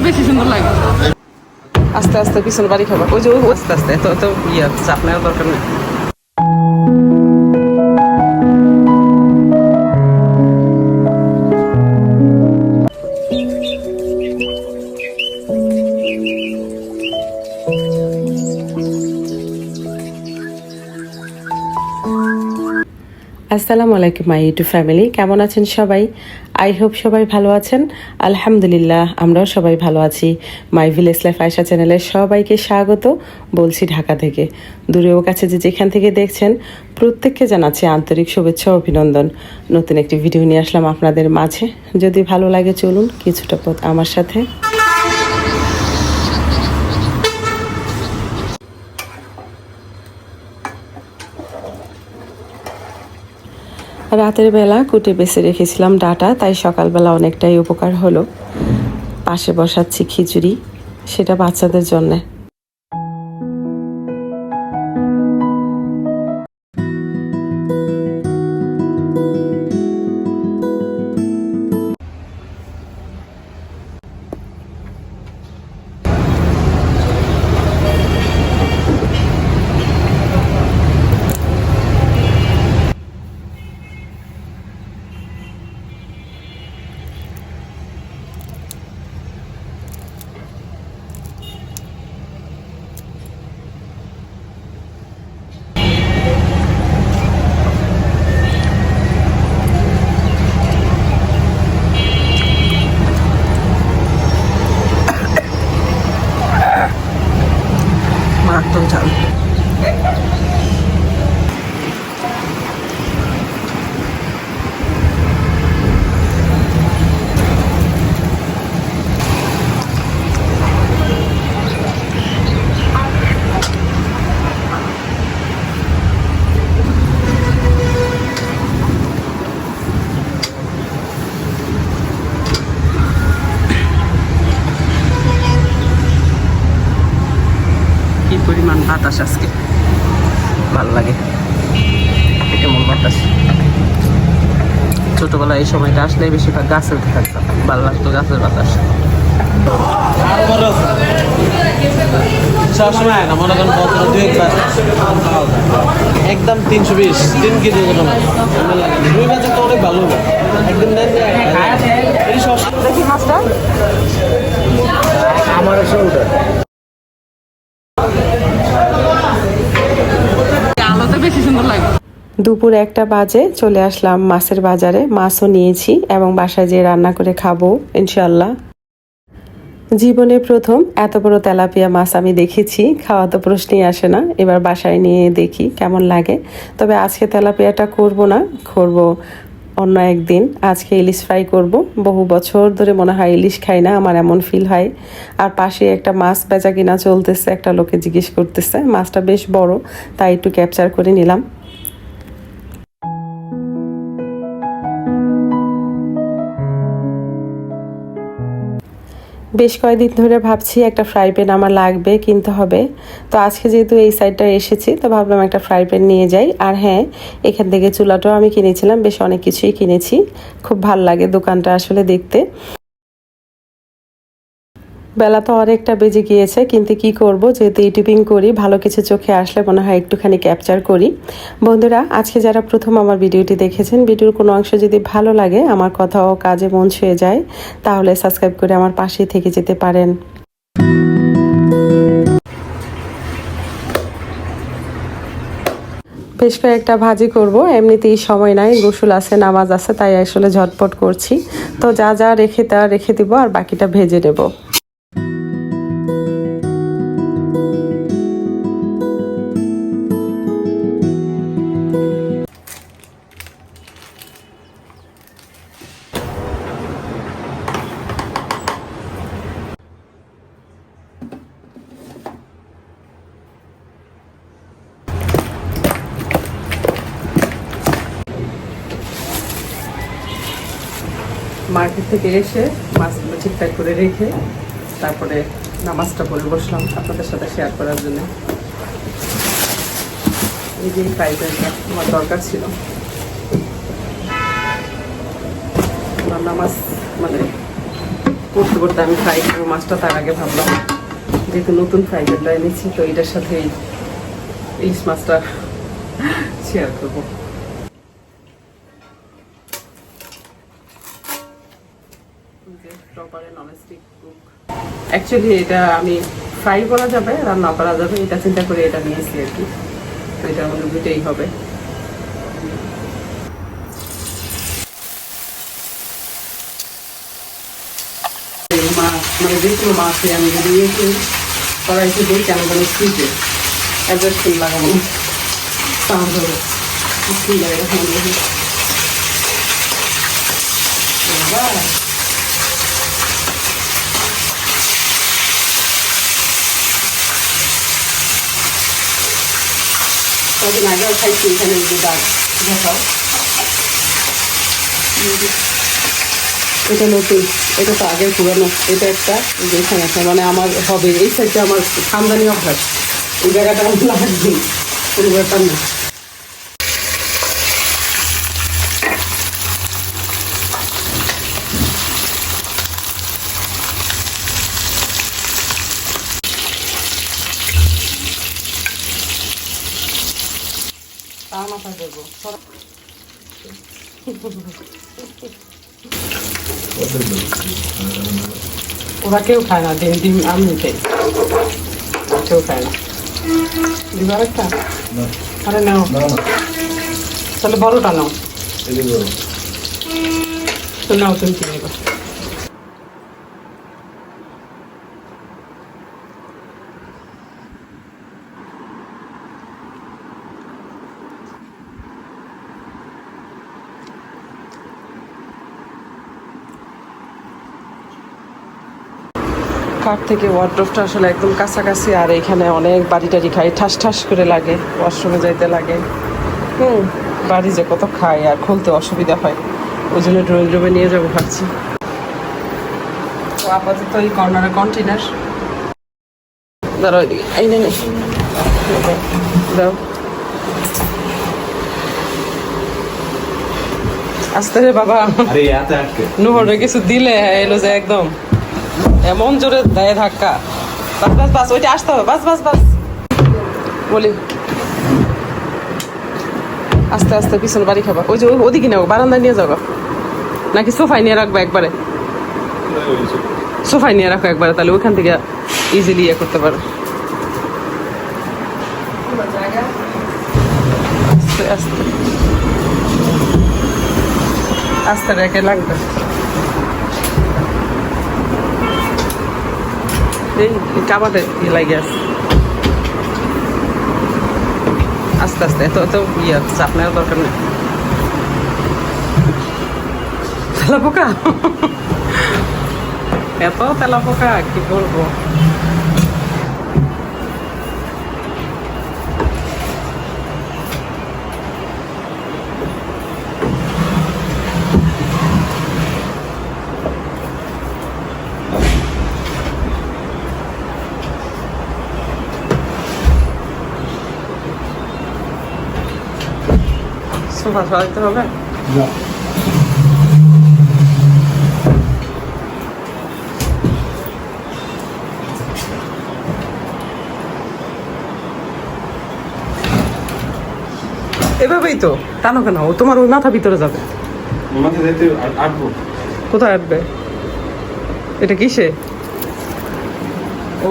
বেশি সুন্দর লাগে। আস্তে আস্তে পিছনে বাড়ি খাবার, ওই যে আস্তে আস্তে, এত এত চাপ নেওয়ার দরকার নেই। আসসালামু আলাইকুম মাই ইউটিউব ফ্যামিলি, কেমন আছেন সবাই? আই হোপ সবাই ভালো আছেন। আলহামদুলিল্লাহ, আমরাও সবাই ভালো আছি। মাই ভিলেজ লাইফ আয়শা চ্যানেলে সবাইকে স্বাগত বলছি ঢাকা থেকে। দূরেও কাছে যে যেখান থেকে দেখছেন প্রত্যেককে জানাচ্ছি আন্তরিক শুভেচ্ছা ও অভিনন্দন। নতুন একটি ভিডিও নিয়ে আসলাম আপনাদের মাঝে। যদি ভালো লাগে চলুন কিছুটা পথ আমার সাথে। রাতের বেলা কুটে বেছে রেখেছিলাম ডাটা, তাই সকালবেলা অনেকটাই উপকার হলো। পাশে বসাচ্ছি খিচুড়ি, সেটা বাচ্চাদের জন্যে। মারাত্মক ঝাল। কি পরিমাণ বাতাস আজকে, ভাল লাগে। কেমন বাতাস, ছোটবেলায় এই সময়টা আসলে বেশিরভাগ গাছে উঠে থাকতাম, ভালো লাগতো গাছের বাতাস। সবসময় না, মনে করেন বছর 2-1 একদম 320 3 কেজি ওজন লাগে। 2 বাজার তো অনেক ভালো হবে একদম। এই সবসময় দেখি মাছটা আমার এসে ওটা আলোতে বেশি সুন্দর লাগে। দুপুর 1টা বাজে চলে আসলাম মাছের বাজারে। মাছও নিয়েছি এবং বাসায় যেয়ে রান্না করে খাবো ইনশাল্লাহ। জীবনে প্রথম এত বড় তেলাপিয়া মাছ আমি দেখেছি, খাওয়া তো প্রশ্নই আসে না। এবার বাসায় নিয়ে দেখি কেমন লাগে। তবে আজকে তেলাপিয়াটা করব না, করব অন্য একদিন। আজকে ইলিশ ফ্রাই করব। বহু বছর ধরে মনে হয় ইলিশ খাই না, আমার এমন ফিল হয়। আর পাশে একটা মাছ বেচা কিনা চলতেছে, একটা লোকে জিজ্ঞেস করতেছে। মাছটা বেশ বড়, তাই একটু ক্যাপচার করে নিলাম। বেশ কয়েকদিন ধরে ভাবছি একটা ফ্রাই প্যান আমার লাগবে, কিনতে হবে। তো আজকে যেহেতু এই সাইডটা এসেছি, তো ভাবলাম একটা ফ্রাই প্যান নিয়ে যাই। আর হ্যাঁ, এখান থেকে চুলাটাও আমি কিনেছিলাম, বেশ অনেক কিছুই কিনেছি। খুব ভাল লাগে দোকানটা আসলে দেখতে। বেলা তো অনেকটা বেজে গিয়েছে, কিন্তু কি করব, যেহেতু ইউটিউবিং করি, ভালো কিছু চোখে আসলে মনে হয় একটুখানি ক্যাপচার করি। বন্ধুরা, আজকে যারা প্রথম আমার ভিডিওটি দেখেছেন, ভিডিওর কোনো অংশ যদি ভালো লাগে, আমার কথা ও কাজে মন ছুঁয়ে যায়, তাহলে সাবস্ক্রাইব করে আমার পাশেই থেকে যেতে পারেন। বেশ কয়েকটা ভাজি করব, এমনিতেই সময় নাই, গোসল আছে, নামাজ আছে, তাই আসলে ঝটপট করছি। তো যা যা রেখে দিব, আর বাকিটা ভেজে নেব। মার্কেট থেকে এসে মাছগুলো ঠিকঠাক করে রেখে তারপরে নামাজটা পড়ে বসলাম আপনাদের সাথে শেয়ার করার জন্য। এই যে ফ্রাই প্যানটা আমার দরকার ছিল। আমার নামাজ মানে করতে করতে আমি ফ্রাই করবো মাছটা, তার আগে ভাবলাম যেহেতু নতুন ফ্রাই প্যানটা এনেছি তো এটার সাথে ইলিশ মাছটা শেয়ার করবো। অ্যাকচুয়ালি এটা আমি ফ্রাই করা যাবে, রান্না করা যাবে, এটা চিন্তা করে এটা নিয়েছি আর কি। তো এটার মধ্যে দুটোই হবে। মাছ মানে যে কোনো মাছে আমি যদি একটু কড়াইতে দিই কেন যেন স্পিডে অ্যাডজাস্ট করে লাগাবো সাউন্ড হবে স্পিড লাগে সাউন্ড হবে। কদিন আগেও খাইছি এখানে দাগ দেখাও। এটা নতুন, এটা তো আগের পুরানো। এটা একটা যেখানে একটা মানে আমার হবে এই সাইডটা আমার খানদানি অভ্যাস, এই জায়গাটা আমার লাগবে, কোনো ব্যাপার না। তা মাথা দেবো ওরা কেউ খায় না ডিম, ডিম আমি খাই, কেউ খায় না। দিবার একটা আরে নাও, তাহলে বড়টা নাও, তো নাও তুমি কি নেবা। কাঠ থেকে ওয়ার্ড্রোবটা আসলে একদম কাছাকাছি, আর এখানে অনেক বাড়ি টাড়ি খাই, ঠাস ঠাস করে লাগে, ওয়াশরুমে যাইতে লাগে। বাড়ি যে কত খাই আর খুলতে অসুবিধা হয়, ওই জন্য ড্রয়িং রুমে নিয়ে যাবো ভাবছি। তো আপাতত এই কর্নারে কন্টেনার দাঁড়াও, এদিকে এই নে দাও, আস্তে রে বাবা, নুহরে কিছু দিলে এলো যে একদম এমন জোরে দেয় ধাক্কা। বাস বাস বাস, ওইটা আসতে হবে, বাস বাস বাস বলি, আস্তে আস্তে পিছনে বাড়ি খাবা। ওই যে ওদিকে নেবো, বারান্দায় নিয়ে যাবো নাকি সোফায় নিয়ে রাখবো একবারে? সোফায় নিয়ে রাখো একবারে, তাহলে ওইখান থেকে ইজিলি ইয়ে করতে পারো। আস্তে আস্তে আস্তে রেখে লাগবে। এই কাবাতে লাগে আছে, আস্তে আস্তে, এত এত ইয়ে চাপ নেওয়ার দরকার নেই। তেলা পোকা, এত তেলা পোকা কি বলবো। সোফা সরাইতে হবে এভাবেই তো, টানো কেন? ও তোমার ওই মাথা ভিতরে যাবে। কোথায় আটবে? এটা কিসে? ও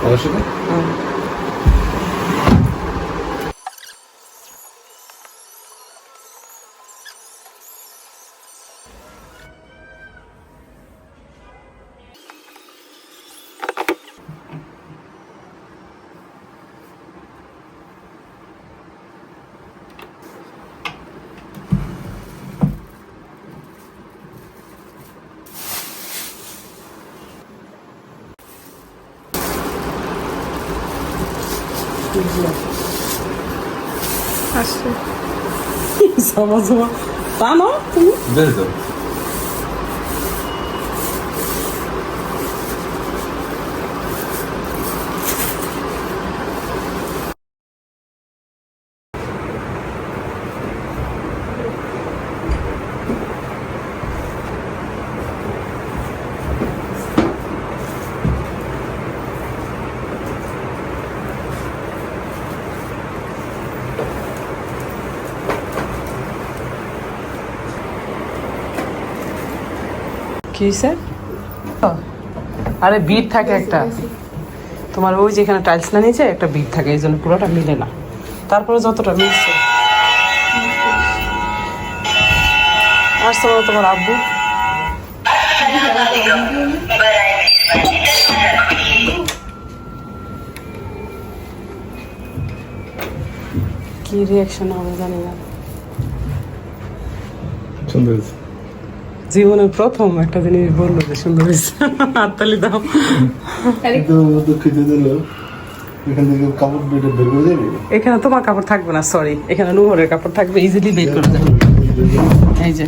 অবশ্যই। আসছে জমা জমা, তা না তুমি কি হয়েছে? আরে বিট থাকে একটা, তোমার ওই যেখানে টাইলস না নিচে একটা বিট থাকে, এই জন্য পুরোটা মিলে না, তারপরে যতটা মিলছে। আসছে বলো তোমার আব্বু। কি রিয়াকশন হবে জানি না। সুন্দর হয়েছে। জীবনের প্রথম একটা জিনিস বললো যে সুন্দর হয়েছে, হাততালি দাও। কিন্তু দুঃখিত দিল, এখান থেকে কাপড় বেটে বের করে দেবে। এখানে তোমার কাপড় থাকবে না, সরি, এখানে নুহরের কাপড় থাকবে, ইজিলি বের করে দেবে। এই যে